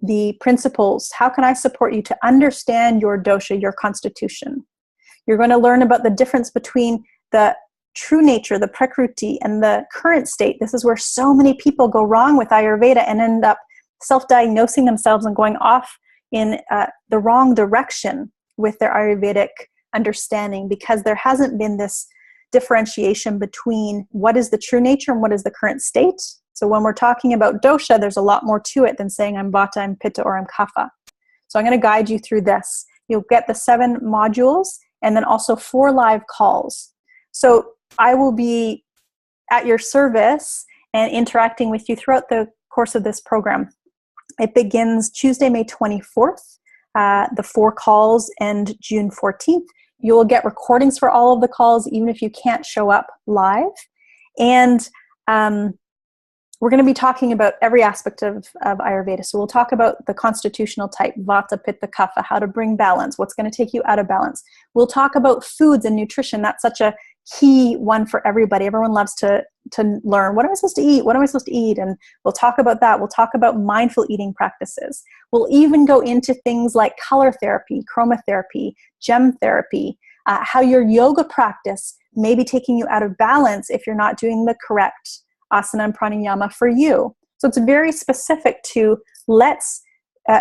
the principles? How can I support you to understand your dosha, your constitution? You're going to learn about the difference between the true nature, the prakruti, and the current state. This is where so many people go wrong with Ayurveda and end up self-diagnosing themselves and going off in the wrong direction with their Ayurvedic understanding, because there hasn't been this differentiation between what is the true nature and what is the current state. So when we're talking about dosha, there's a lot more to it than saying I'm vata, I'm pitta, or I'm kapha. So I'm going to guide you through this. You'll get the 7 modules and then also 4 live calls. So I will be at your service and interacting with you throughout the course of this program. It begins Tuesday, May 24th. The 4 calls end June 14th. You will get recordings for all of the calls, even if you can't show up live. And we're going to be talking about every aspect of Ayurveda. So we'll talk about the constitutional type, vata, pitta, kapha, how to bring balance, what's going to take you out of balance. We'll talk about foods and nutrition. That's such a key one for everybody. Everyone loves to learn, what am I supposed to eat? What am I supposed to eat? And we'll talk about that. We'll talk about mindful eating practices. We'll even go into things like color therapy, chromotherapy, gem therapy, how your yoga practice may be taking you out of balance if you're not doing the correct asana and pranayama for you. So it's very specific to let's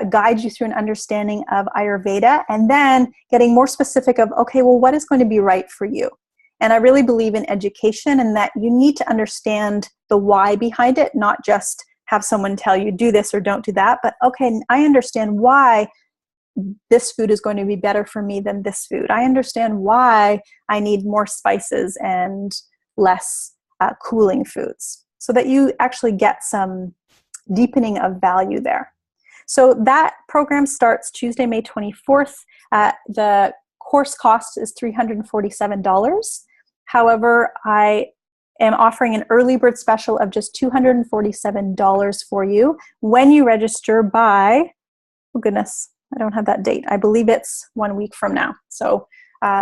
guide you through an understanding of Ayurveda, and then getting more specific of, okay, well, what is going to be right for you? And I really believe in education, and that you need to understand the why behind it, not just have someone tell you do this or don't do that, but okay, I understand why this food is going to be better for me than this food. I understand why I need more spices and less cooling foods, so that you actually get some deepening of value there. So that program starts Tuesday, May 24th. The course cost is $347. However, I am offering an early bird special of just $247 for you when you register by, oh goodness, I don't have that date. I believe it's 1 week from now. So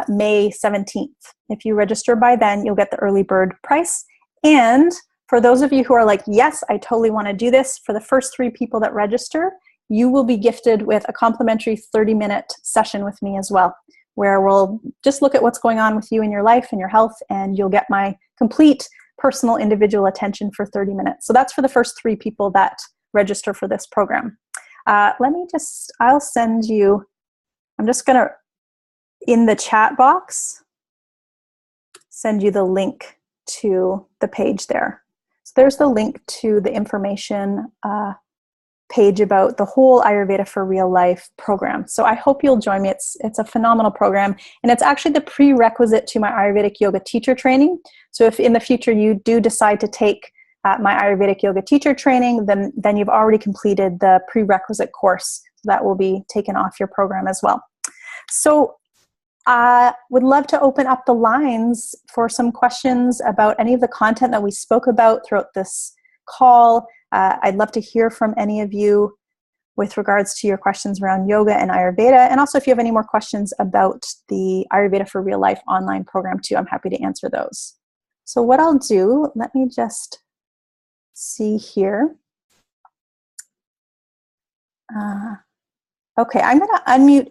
May 17th. If you register by then, you'll get the early bird price. And for those of you who are like, yes, I totally want to do this, for the first 3 people that register, you will be gifted with a complimentary 30-minute session with me as well, where we'll just look at what's going on with you in your life and your health, and you'll get my complete personal individual attention for 30 minutes. So that's for the first 3 people that register for this program. I'll send you, I'm just going to, in the chat box, send you the link to the page there. So there's the link to the information page about the whole Ayurveda for Real Life program. So I hope you'll join me. It's a phenomenal program, and it's actually the prerequisite to my Ayurvedic yoga teacher training. So if in the future you do decide to take my Ayurvedic yoga teacher training, then you've already completed the prerequisite course. So that will be taken off your program as well. So I would love to open up the lines for some questions about any of the content that we spoke about throughout this call. I'd love to hear from any of you with regards to your questions around yoga and Ayurveda. And also if you have any more questions about the Ayurveda for Real Life online program too, I'm happy to answer those. So what I'll do, let me just see here. Okay, I'm going to unmute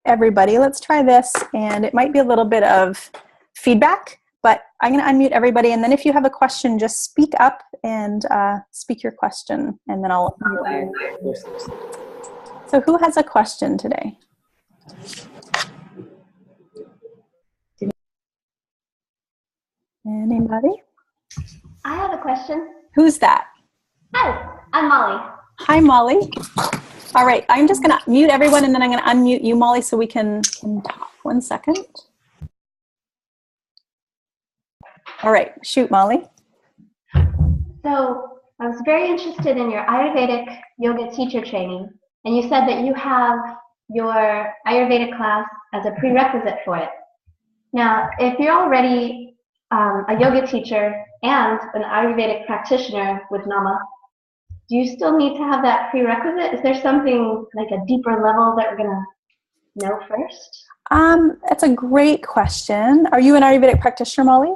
everybody. Let's try this, and it might be a little bit of feedback, but I'm going to unmute everybody, and then if you have a question, just speak up and speak your question, and then I'll unmute you. So who has a question today? Anybody? I have a question. Who's that? Hi, I'm Molly. Hi, Molly. All right, I'm just going to mute everyone, and then I'm going to unmute you, Molly, so we can talk. 1 second. All right, shoot, Molly. So I was very interested in your Ayurvedic yoga teacher training, and you said that you have your Ayurveda class as a prerequisite for it. Now, if you're already a yoga teacher and an Ayurvedic practitioner with Nama, do you still need to have that prerequisite? Is there something like a deeper level that we're going to know first? That's a great question. Are you an Ayurvedic practitioner, Molly?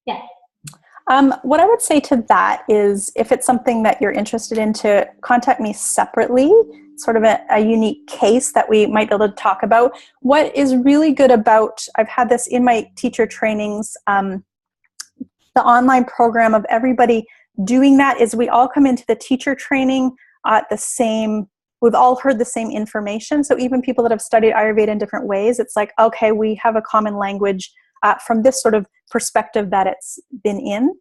Yes. What I would say to that is if it's something that you're interested in, to contact me separately, sort of a unique case that we might be able to talk about. What is really good about, I've had this in my teacher trainings, the online program of everybody doing that is we all come into the teacher training at the same, we've all heard the same information. So even people that have studied Ayurveda in different ways, it's like, okay, we have a common language from this sort of perspective that it's been in.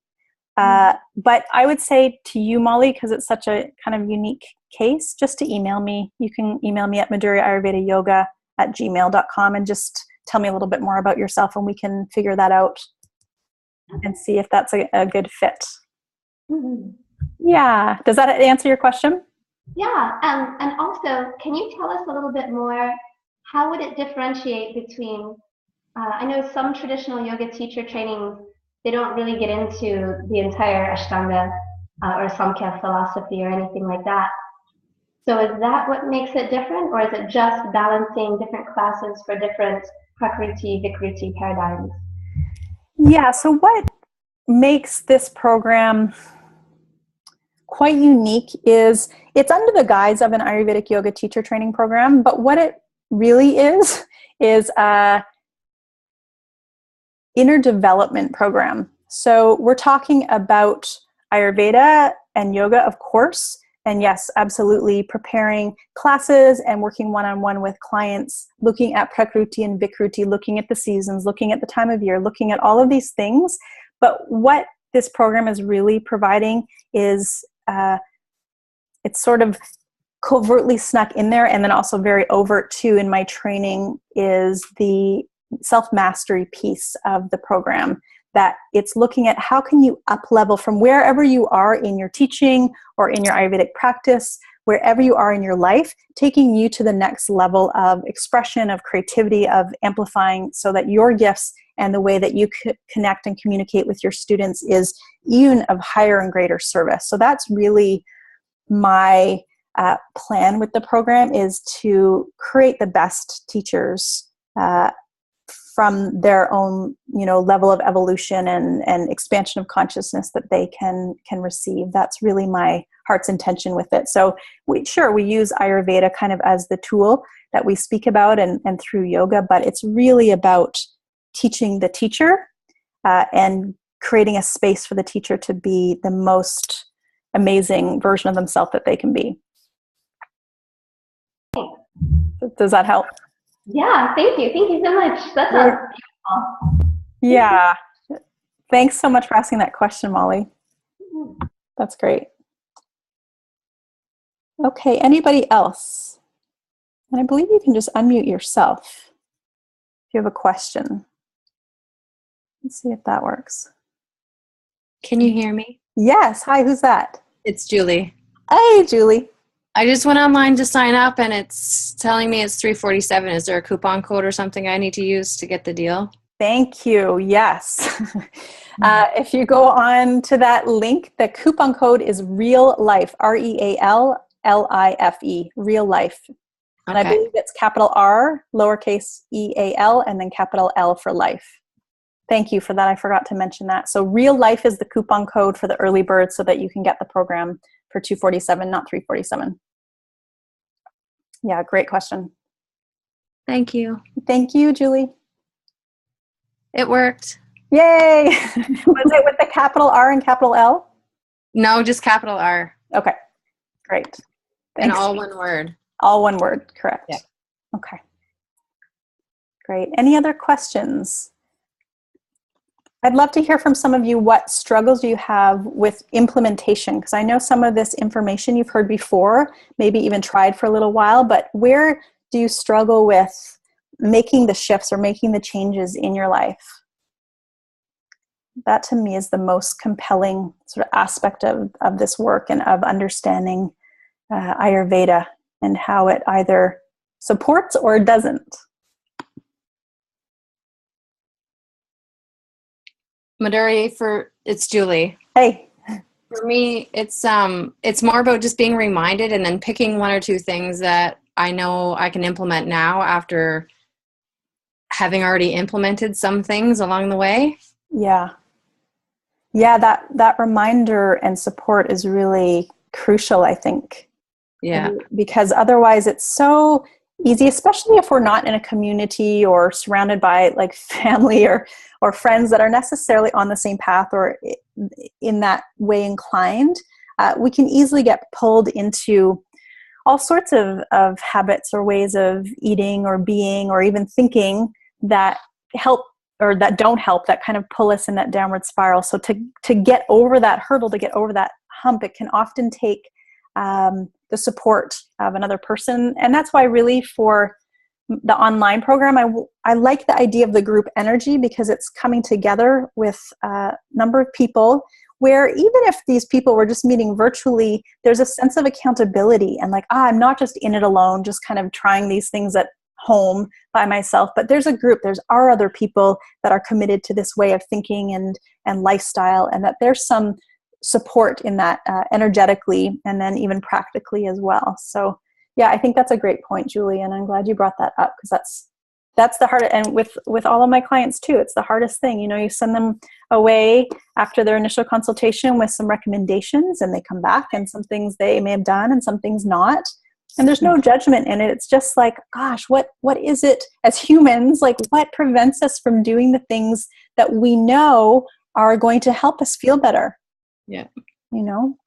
But I would say to you, Molly, because it's such a kind of unique case, just to email me. You can email me at madhuriayurvedayoga@gmail.com and just tell me a little bit more about yourself, and we can figure that out and see if that's a good fit. Mm-hmm. Yeah. Does that answer your question? Yeah. And also, can you tell us a little bit more, how would it differentiate between, I know some traditional yoga teacher trainings, they don't really get into the entire Ashtanga or Samkhya philosophy or anything like that. So is that what makes it different, or is it just balancing different classes for different Prakriti, Vikruti paradigms? Yeah, so what makes this program quite unique is it's under the guise of an Ayurvedic yoga teacher training program, but what it really is a inner development program. So we're talking about Ayurveda and yoga, of course, and yes, absolutely preparing classes and working one-on-one with clients, looking at Prakriti and Vikruti, looking at the seasons, looking at the time of year, looking at all of these things. But what this program is really providing is it's sort of covertly snuck in there, and then also very overt too in my training, is the self-mastery piece of the program, that it's looking at how can you up-level from wherever you are in your teaching or in your Ayurvedic practice, wherever you are in your life, taking you to the next level of expression, of creativity, of amplifying, so that your gifts and the way that you connect and communicate with your students is even of higher and greater service. So that's really my plan with the program, is to create the best teachers from their own, level of evolution and expansion of consciousness that they can receive. That's really my heart's intention with it. So we use Ayurveda kind of as the tool that we speak about and through yoga, but it's really about teaching the teacher and creating a space for the teacher to be the most amazing version of themselves that they can be. Does that help? Yeah, thank you. Thank you so much. That sounds beautiful. Yeah. Thanks so much for asking that question, Molly. That's great. Okay, anybody else? And I believe you can just unmute yourself if you have a question. Let's see if that works. Can you hear me? Yes. Hi, who's that? It's Julie. Hey, Julie. I just went online to sign up and it's telling me it's $347. Is there a coupon code or something I need to use to get the deal? Thank you. Yes. If you go on to that link, the coupon code is REALLIFE, REALLIFE, Real Life. And I believe it's capital R, lowercase EAL, and then capital L for life. Thank you for that. I forgot to mention that. So Real Life is the coupon code for the early bird so that you can get the program for $247, not $347. Yeah, great question. Thank you. Thank you, Julie. It worked. Yay! Was it with the capital R and capital L? No, just capital R. Okay, great. And Thanks. all one word. All one word, correct. Yeah. Okay. Great. Any other questions? I'd love to hear from some of you what struggles you have with implementation, because I know some of this information you've heard before, maybe even tried for a little while, but where do you struggle with making the shifts or making the changes in your life? That to me is the most compelling sort of aspect of this work and of understanding Ayurveda and how it either supports or doesn't. Maduri, it's Julie. Hey. For me, it's more about just being reminded and then picking one or two things that I know I can implement now after having already implemented some things along the way. Yeah. Yeah, that reminder and support is really crucial, I think. Yeah. Because otherwise it's so easy, especially if we're not in a community or surrounded by like family or friends that are necessarily on the same path or in that way inclined. We can easily get pulled into all sorts of habits or ways of eating or being or even thinking that help or that don't help, that kind of pull us in that downward spiral. So to get over that hurdle, to get over that hump, it can often take the support of another person. And that's why really for the online program, I like the idea of the group energy because it's coming together with a number of people where even if these people were just meeting virtually, there's a sense of accountability and like, I'm not just in it alone, just kind of trying these things at home by myself, but there's a group, there's our other people that are committed to this way of thinking and lifestyle, and that there's some support in that energetically and then even practically as well. So yeah, I think that's a great point, Julie, and I'm glad you brought that up because that's the hardest, and with all of my clients too, it's the hardest thing. You know, you send them away after their initial consultation with some recommendations and they come back and some things they may have done and some things not. And there's no judgment in it. It's just like, gosh, what is it as humans, like what prevents us from doing the things that we know are going to help us feel better? Yeah. You know?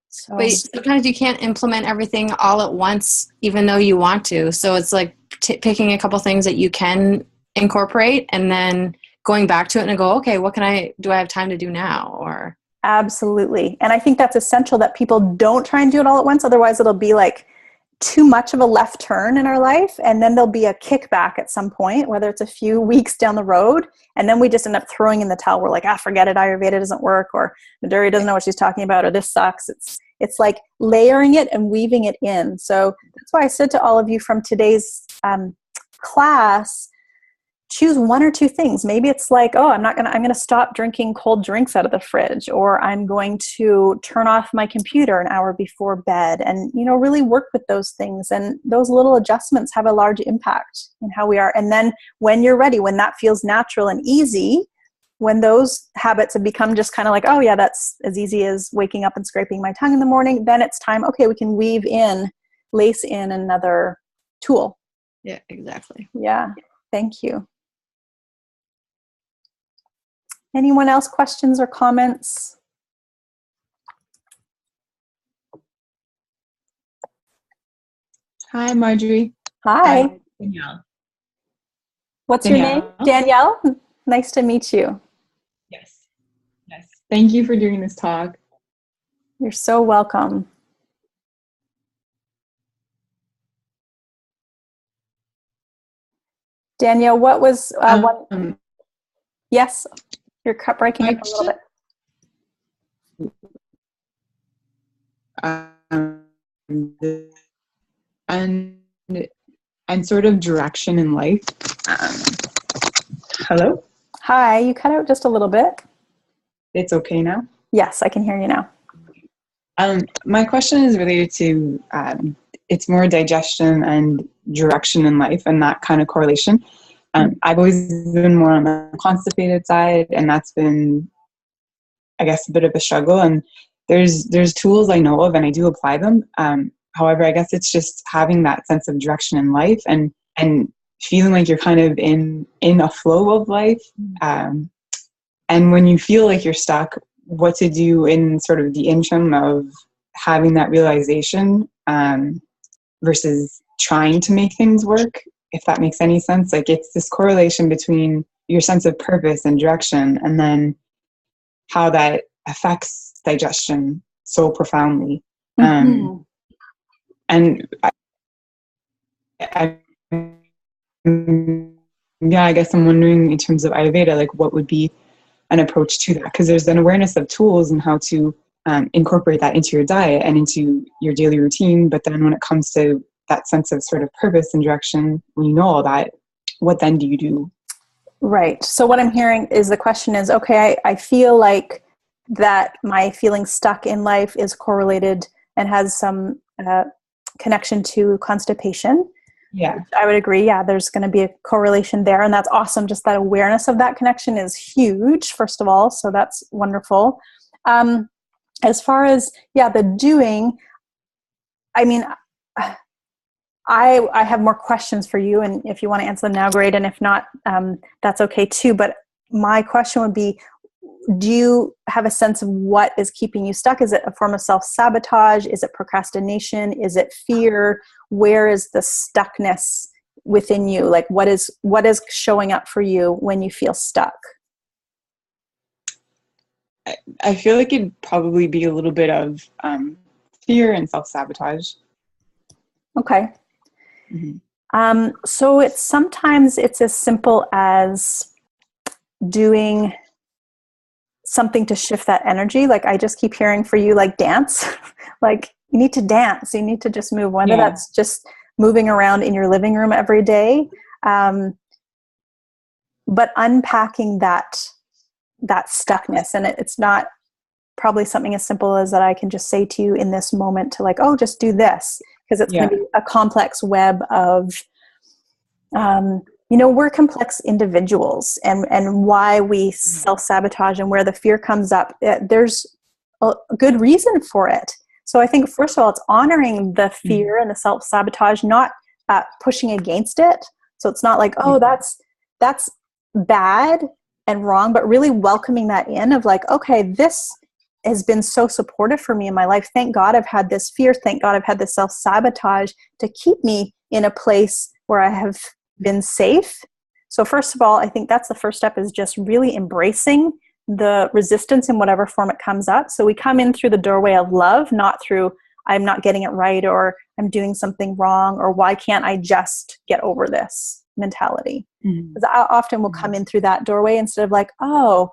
So. But sometimes you can't implement everything all at once, even though you want to. So it's like picking a couple things that you can incorporate and then going back to it and go, okay, what do I have time to do now? Or absolutely. And I think that's essential that people don't try and do it all at once. Otherwise it'll be like too much of a left turn in our life. And then there'll be a kickback at some point, whether it's a few weeks down the road. And then we just end up throwing in the towel. We're like, forget it. Ayurveda doesn't work, or Maduri doesn't know what she's talking about, or this sucks. It's like layering it and weaving it in. So that's why I said to all of you from today's class, choose one or two things. Maybe it's like, I'm going to stop drinking cold drinks out of the fridge, or I'm going to turn off my computer an hour before bed, and, really work with those things. And those little adjustments have a large impact in how we are. And then when you're ready, when that feels natural and easy, when those habits have become just kind of like, that's as easy as waking up and scraping my tongue in the morning, then it's time, okay, we can lace in another tool. Yeah, exactly. Yeah. Thank you. Anyone else, questions or comments? Hi, Marjorie. Hi. Danielle. What's your name? Danielle? Nice to meet you. Yes. Yes. Thank you for doing this talk. You're so welcome. Danielle, what was one? Yes, you're breaking up a little bit. And sort of direction in life. Hello? Hi, you cut out just a little bit. It's okay now? Yes, I can hear you now. My question is related to it's more digestion and direction in life and that kind of correlation. I've always been more on the constipated side, and that's been, I guess, a bit of a struggle. And there's tools I know of, and I do apply them. However, I guess it's just having that sense of direction in life and feeling like you're kind of in a flow of life. And when you feel like you're stuck, what to do in sort of the interim of having that realization versus trying to make things work, if that makes any sense. Like, it's this correlation between your sense of purpose and direction, and then how that affects digestion so profoundly. And I guess I'm wondering, in terms of Ayurveda, like, what would be an approach to that? Because there's an awareness of tools and how to incorporate that into your diet and into your daily routine. But then when it comes to that sense of sort of purpose and direction, when you know all that, what then do you do? Right. So what I'm hearing is, the question is, okay, I feel like that my feeling stuck in life is correlated and has some connection to constipation. Yeah. I would agree. Yeah, there's going to be a correlation there, and that's awesome. Just that awareness of that connection is huge, first of all. So that's wonderful. As far as, the doing, I mean, I have more questions for you, and if you want to answer them now, great. And if not, that's okay too. But my question would be, do you have a sense of what is keeping you stuck? Is it a form of self-sabotage? Is it procrastination? Is it fear? Where is the stuckness within you? Like, what is showing up for you when you feel stuck? I feel like it'd probably be a little bit of fear and self-sabotage. Okay. Mm-hmm. So sometimes it's as simple as doing something to shift that energy. Like, I just keep hearing for you, like, dance. Like, you need to dance. You need to just move, whether that's just moving around in your living room every day. But unpacking that stuckness. And it's not probably something as simple as that I can just say to you in this moment to, like, oh, just do this. Because it's going to be a complex web of, we're complex individuals, and why we self-sabotage and where the fear comes up, there's a good reason for it. So I think, first of all, it's honoring the fear and the self-sabotage, not pushing against it. So it's not like, oh, that's bad and wrong, but really welcoming that in of, like, okay, this has been so supportive for me in my life. Thank God I've had this fear. Thank God I've had this self-sabotage to keep me in a place where I have been safe. So first of all, I think that's the first step, is just really embracing the resistance in whatever form it comes up. So we come in through the doorway of love, not through, I'm not getting it right, or I'm doing something wrong, or why can't I just get over this mentality. Because I often will come in through that doorway instead of, like, oh,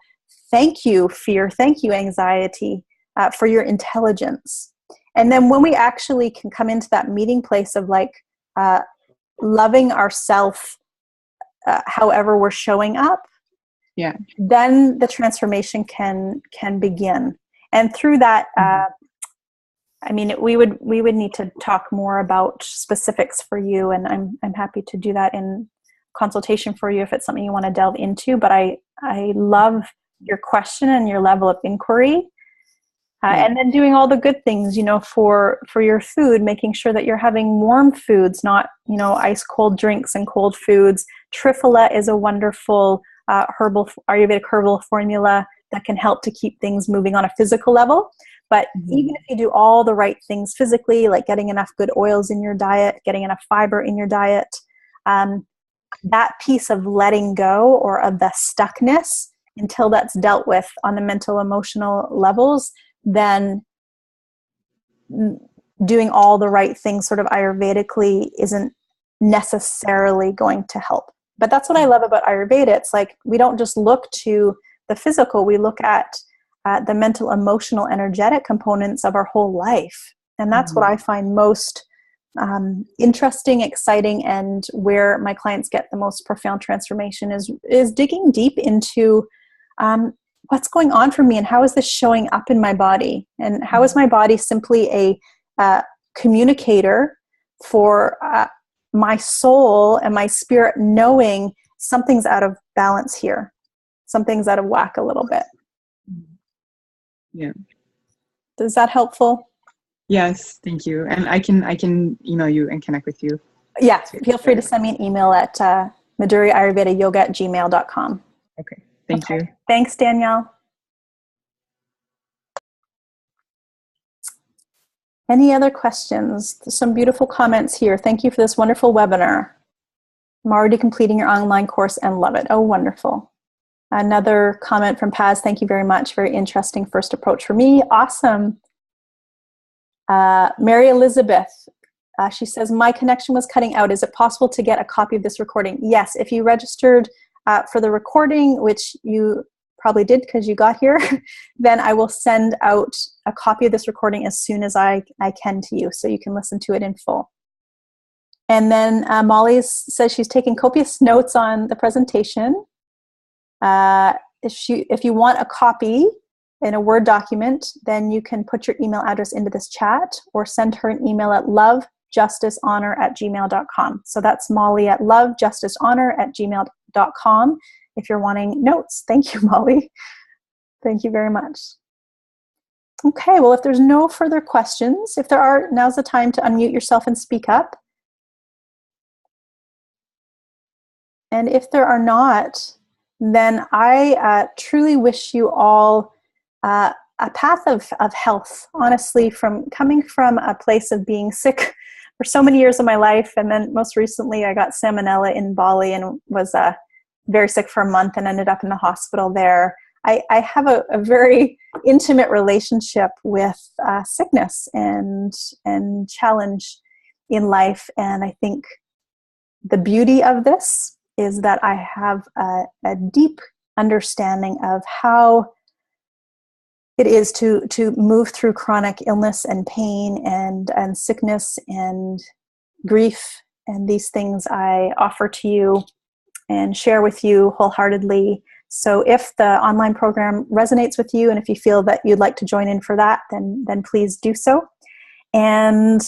thank you, fear. Thank you, anxiety, for your intelligence. And then when we actually can come into that meeting place of, like, loving ourself, however we're showing up, then the transformation can begin. And through that, I mean, we would need to talk more about specifics for you, and I'm happy to do that in consultation for you if it's something you want to delve into. But I love your question and your level of inquiry. And then doing all the good things, for your food, making sure that you're having warm foods, not, ice cold drinks and cold foods. Triphala is a wonderful Ayurvedic herbal formula that can help to keep things moving on a physical level. But even if you do all the right things physically, like getting enough good oils in your diet, getting enough fiber in your diet, that piece of letting go or of the stuckness, until that's dealt with on the mental, emotional levels, then doing all the right things sort of Ayurvedically isn't necessarily going to help. But that's what I love about Ayurveda. It's like we don't just look to the physical, we look at the mental, emotional, energetic components of our whole life. And that's what I find most interesting, exciting, and where my clients get the most profound transformation is digging deep into what's going on for me, and how is this showing up in my body, and how is my body simply a communicator for my soul and my spirit, knowing something's out of balance here, something's out of whack a little bit. Yeah. Is that helpful? Yes, thank you. And I can email you and connect with you. Yeah, feel free to send me an email at madhuriayurvedayoga@gmail.com. Okay, thank you. Thanks, Danielle. Any other questions? There's some beautiful comments here. Thank you for this wonderful webinar. I'm already completing your online course and love it. Oh, wonderful. Another comment from Paz. Thank you very much. Very interesting first approach for me. Awesome. Mary Elizabeth, she says, my connection was cutting out. Is it possible to get a copy of this recording? Yes, if you registered for the recording, which you probably did because you got here, then I will send out a copy of this recording as soon as I can to you, so you can listen to it in full. And then Molly says she's taking copious notes on the presentation. If you want a copy in a Word document, then you can put your email address into this chat or send her an email at lovejusticehonor@gmail.com. So that's Molly at lovejusticehonor@gmail.com if you're wanting notes. Thank you, Molly. Thank you very much. Okay, well, if there's no further questions, if there are, now's the time to unmute yourself and speak up. And if there are not, then I truly wish you all a path of health, honestly, coming from a place of being sick for so many years of my life. And then most recently I got salmonella in Bali and was very sick for a month and ended up in the hospital there. I have a very intimate relationship with sickness and challenge in life. And I think the beauty of this is that I have a deep understanding of how it is to move through chronic illness and pain and sickness and grief. And these things I offer to you and share with you wholeheartedly. So if the online program resonates with you, and if you feel that you'd like to join in for that, then please do so. And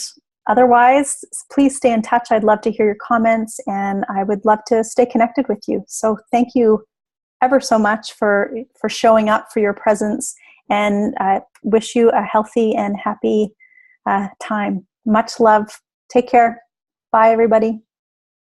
otherwise, please stay in touch. I'd love to hear your comments, and I would love to stay connected with you. So thank you ever so much for showing up, for your presence, and I wish you a healthy and happy time. Much love. Take care. Bye, everybody.